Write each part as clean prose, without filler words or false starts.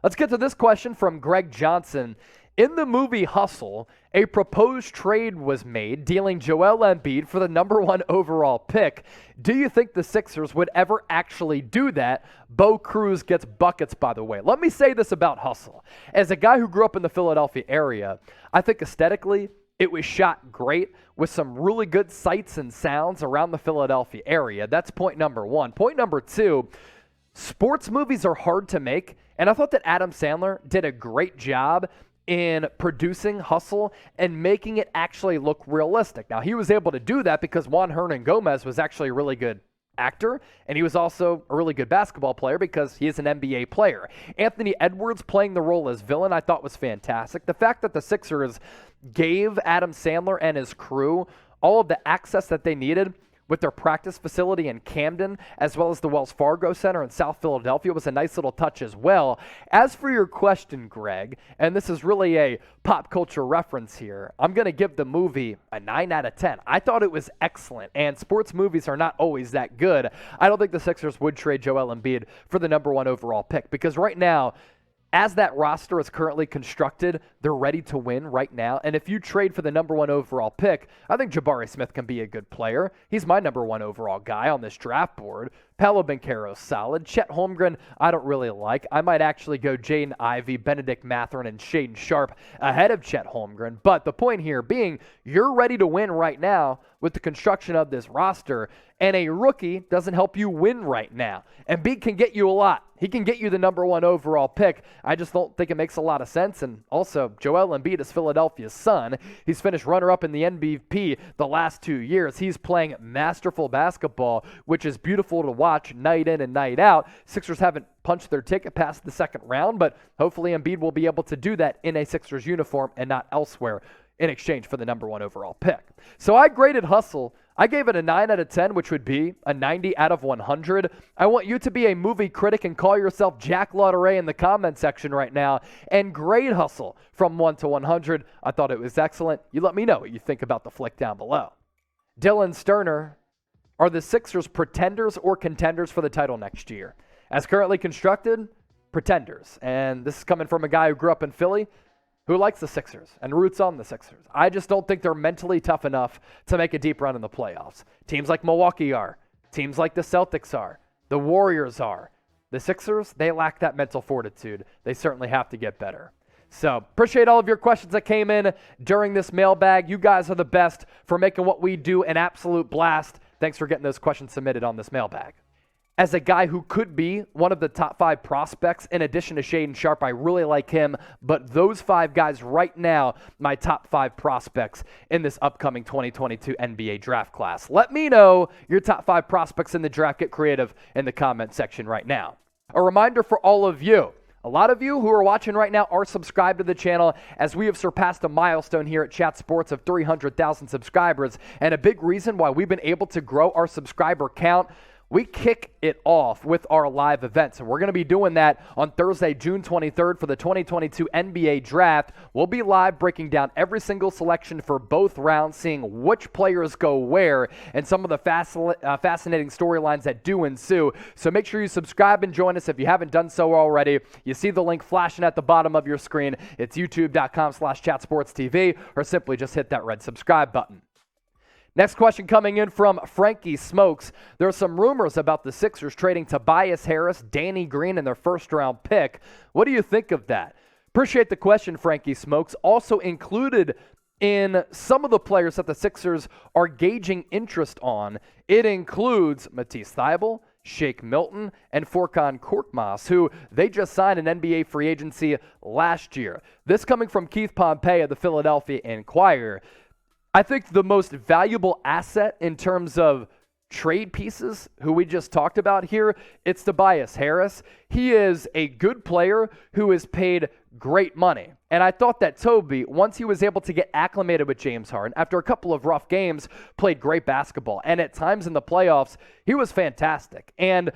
Let's get to this question from Greg Johnson. In the movie Hustle, a proposed trade was made dealing Joel Embiid for the number 1 overall pick. Do you think the Sixers would ever actually do that? Bo Cruz gets buckets, by the way. Let me say this about Hustle. As a guy who grew up in the Philadelphia area, I think aesthetically, it was shot great with some really good sights and sounds around the Philadelphia area. That's point number 1. Point number 2, sports movies are hard to make, and I thought that Adam Sandler did a great job in producing Hustle and making it actually look realistic. Now, he was able to do that because Juan Hernangomez was actually a really good actor, and he was also a really good basketball player because he is an NBA player. Anthony Edwards playing the role as villain I thought was fantastic. The fact that the Sixers gave Adam Sandler and his crew all of the access that they needed with their practice facility in Camden, as well as the Wells Fargo Center in South Philadelphia, was a nice little touch as well. As for your question, Greg, and this is really a pop culture reference here, I'm going to give the movie a 9 out of 10. I thought it was excellent, and sports movies are not always that good. I don't think the Sixers would trade Joel Embiid for the number 1 overall pick, because right now, as that roster is currently constructed, they're ready to win right now. And if you trade for the number 1 overall pick, I think Jabari Smith can be a good player. He's my number 1 overall guy on this draft board. Paolo Banchero's solid. Chet Holmgren, I don't really like. I might actually go Jaden Ivey, Benedict Mathurin, and Shaden Sharp ahead of Chet Holmgren. But the point here being, you're ready to win right now with the construction of this roster, and a rookie doesn't help you win right now. Embiid can get you a lot. He can get you the number 1 overall pick. I just don't think it makes a lot of sense. And also, Joel Embiid is Philadelphia's son. He's finished runner-up in the MVP the last 2 years. He's playing masterful basketball, which is beautiful to watch night in and night out. Sixers haven't punched their ticket past the second round, but hopefully Embiid will be able to do that in a Sixers uniform and not elsewhere in exchange for the number 1 overall pick. So I graded Hustle. I gave it a 9 out of 10, which would be a 90 out of 100. I want you to be a movie critic and call yourself Jack Lauderay in the comment section right now and grade Hustle from 1 to 100. I thought it was excellent. You let me know what you think about the flick down below. Dylan Sterner, are the Sixers pretenders or contenders for the title next year? As currently constructed, pretenders. And this is coming from a guy who grew up in Philly, who likes the Sixers and roots on the Sixers. I just don't think they're mentally tough enough to make a deep run in the playoffs. Teams like Milwaukee are. Teams like the Celtics are. The Warriors are. The Sixers, they lack that mental fortitude. They certainly have to get better. So appreciate all of your questions that came in during this mailbag. You guys are the best for making what we do an absolute blast. Thanks for getting those questions submitted on this mailbag. As a guy who could be one of the top 5 prospects, in addition to Shaden Sharp, I really like him. But those 5 guys right now, my top 5 prospects in this upcoming 2022 NBA draft class. Let me know your top 5 prospects in the draft. Get creative in the comment section right now. A reminder for all of you. A lot of you who are watching right now are subscribed to the channel, as we have surpassed a milestone here at Chat Sports of 300,000 subscribers. And a big reason why we've been able to grow our subscriber count, we kick it off with our live events, and we're going to be doing that on Thursday, June 23rd for the 2022 NBA Draft. We'll be live breaking down every single selection for both rounds, seeing which players go where, and some of the fascinating storylines that do ensue. So make sure you subscribe and join us if you haven't done so already. You see the link flashing at the bottom of your screen. It's youtube.com/chatsportstv, or simply just hit that red subscribe button. Next question coming in from Frankie Smokes. There are some rumors about the Sixers trading Tobias Harris, Danny Green, and their first-round pick. What do you think of that? Appreciate the question, Frankie Smokes. Also included in some of the players that the Sixers are gauging interest on, it includes Matisse Thybulle, Shake Milton, and Furkan Korkmaz, who they just signed an NBA free agency last year. This coming from Keith Pompey of the Philadelphia Inquirer. I think the most valuable asset in terms of trade pieces, who we just talked about here, it's Tobias Harris. He is a good player who is paid great money. And I thought that Toby, once he was able to get acclimated with James Harden, after a couple of rough games, played great basketball. And at times in the playoffs, he was fantastic. And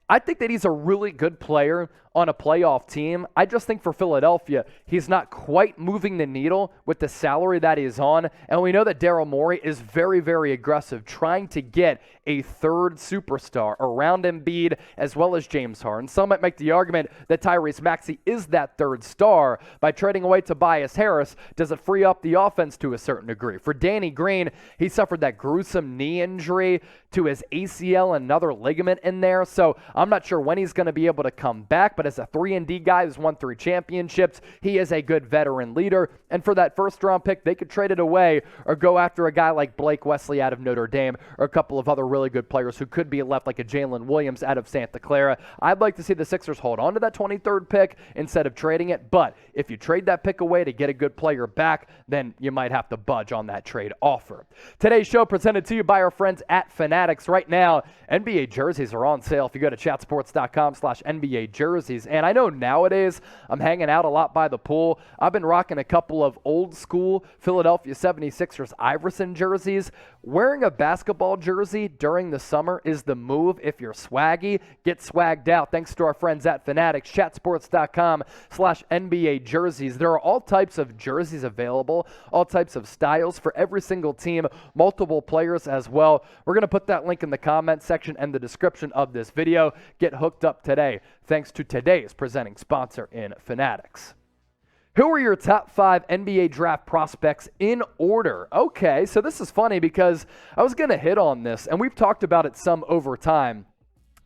I think that he's a really good player on a playoff team. I just think for Philadelphia, he's not quite moving the needle with the salary that he's on. And we know that Daryl Morey is very, very aggressive, trying to get a third superstar around Embiid as well as James Harden. Some might make the argument that Tyrese Maxey is that third star. By trading away Tobias Harris, does it free up the offense to a certain degree? For Danny Green, he suffered that gruesome knee injury to his ACL and another ligament in there. So I'm not sure when he's going to be able to come back, but as a 3-and-D guy who's won 3 championships, he is a good veteran leader. And for that first-round pick, they could trade it away or go after a guy like Blake Wesley out of Notre Dame or a couple of other really good players who could be left, like a Jalen Williams out of Santa Clara. I'd like to see the Sixers hold on to that 23rd pick instead of trading it. But if you trade that pick away to get a good player back, then you might have to budge on that trade offer. Today's show presented to you by our friends at Fanatics. Right now, NBA jerseys are on sale if you go to chatsports.com/NBA jerseys. And I know nowadays I'm hanging out a lot by the pool. I've been rocking a couple of old school Philadelphia 76ers Iverson jerseys. Wearing a basketball jersey during the summer is the move if you're swaggy. Get swagged out thanks to our friends at Fanatics, chatsports.com/NBA jerseys. There are all types of jerseys available, all types of styles for every single team, multiple players as well. We're going to put that link in the comment section and the description of this video. Get hooked up today thanks to today's presenting sponsor in Fanatics. Who are your top 5 NBA draft prospects in order? Okay, so this is funny because I was going to hit on this, and we've talked about it some over time.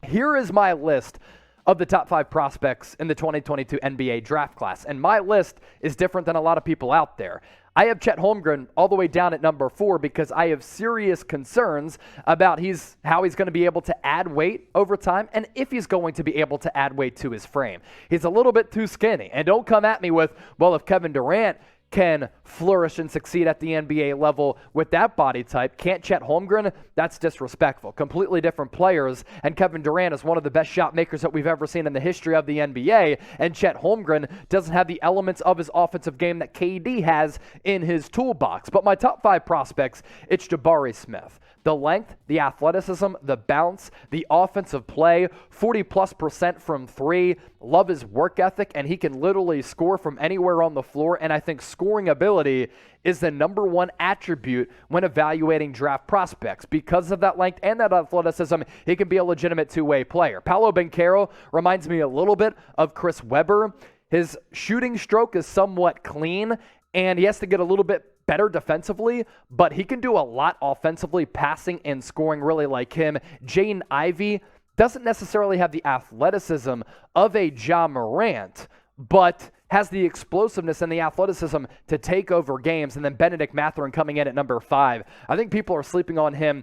Here is my list of the top 5 prospects in the 2022 NBA draft class, and my list is different than a lot of people out there. I have Chet Holmgren all the way down at number 4 because I have serious concerns about how he's going to be able to add weight over time and if he's going to be able to add weight to his frame. He's a little bit too skinny. And don't come at me with, well, if Kevin Durant can flourish and succeed at the NBA level with that body type, can't Chet Holmgren? That's disrespectful. Completely different players, and Kevin Durant is one of the best shot makers that we've ever seen in the history of the NBA, and Chet Holmgren doesn't have the elements of his offensive game that KD has in his toolbox. But my top 5 prospects, it's Jabari Smith. The length, the athleticism, the bounce, the offensive play, 40+% from 3. Love his work ethic, and he can literally score from anywhere on the floor. And I think scoring ability is the number 1 attribute when evaluating draft prospects. Because of that length and that athleticism, he can be a legitimate two-way player. Paolo Banchero reminds me a little bit of Chris Webber. His shooting stroke is somewhat clean, and he has to get a little bit better defensively, but he can do a lot offensively, passing and scoring really like him. Jaden Ivey doesn't necessarily have the athleticism of a Ja Morant, but has the explosiveness and the athleticism to take over games. And then Benedict Mathurin coming in at number 5. I think people are sleeping on him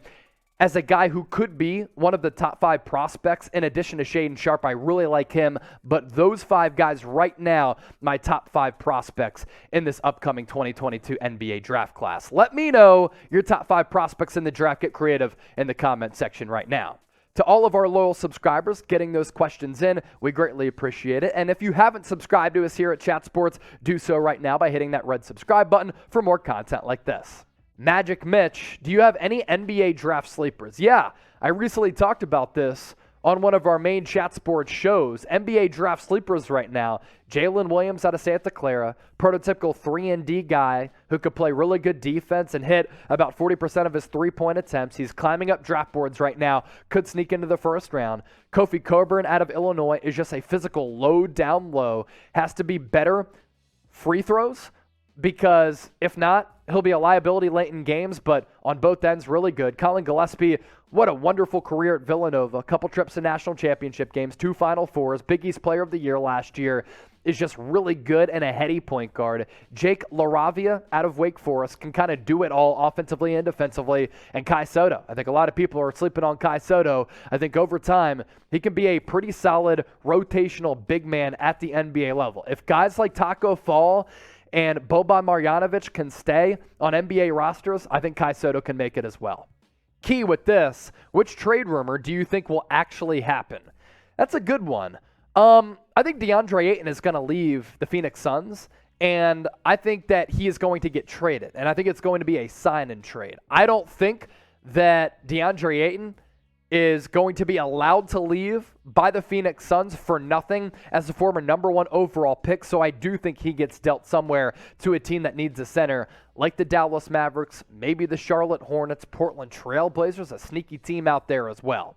as a guy who could be one of the top 5 prospects in addition to Shaedon Sharpe. I really like him, but those 5 guys right now, my top 5 prospects in this upcoming 2022 NBA draft class. Let me know your top 5 prospects in the draft. Get creative in the comment section right now. To all of our loyal subscribers getting those questions in, we greatly appreciate it. And if you haven't subscribed to us here at Chat Sports, do so right now by hitting that red subscribe button for more content like this. Magic Mitch, do you have any NBA draft sleepers? Yeah, I recently talked about this on one of our main Chat Sports shows. NBA draft sleepers right now. Jalen Williams out of Santa Clara, prototypical 3-and-D guy who could play really good defense and hit about 40% of his three-point attempts. He's climbing up draft boards right now, could sneak into the first round. Kofi Cockburn out of Illinois is just a physical low down low. Has to be better free throws, because if not, he'll be a liability late in games, but on both ends, really good. Colin Gillespie, what a wonderful career at Villanova. A couple trips to national championship games, 2 Final Fours, Big East Player of the Year last year. Is just really good and a heady point guard. Jake LaRavia out of Wake Forest can kind of do it all offensively and defensively. And Kai Soto. I think a lot of people are sleeping on Kai Soto. I think over time, he can be a pretty solid rotational big man at the NBA level. If guys like Taco Fall and Boban Marjanovic can stay on NBA rosters, I think Kai Soto can make it as well. Key with this, which trade rumor do you think will actually happen? That's a good one. I think DeAndre Ayton is going to leave the Phoenix Suns, and I think that he is going to get traded, and I think it's going to be a sign and trade. I don't think that DeAndre Ayton is going to be allowed to leave by the Phoenix Suns for nothing as a former number 1 overall pick, so I do think he gets dealt somewhere to a team that needs a center, like the Dallas Mavericks, maybe the Charlotte Hornets, Portland Trail Blazers, a sneaky team out there as well.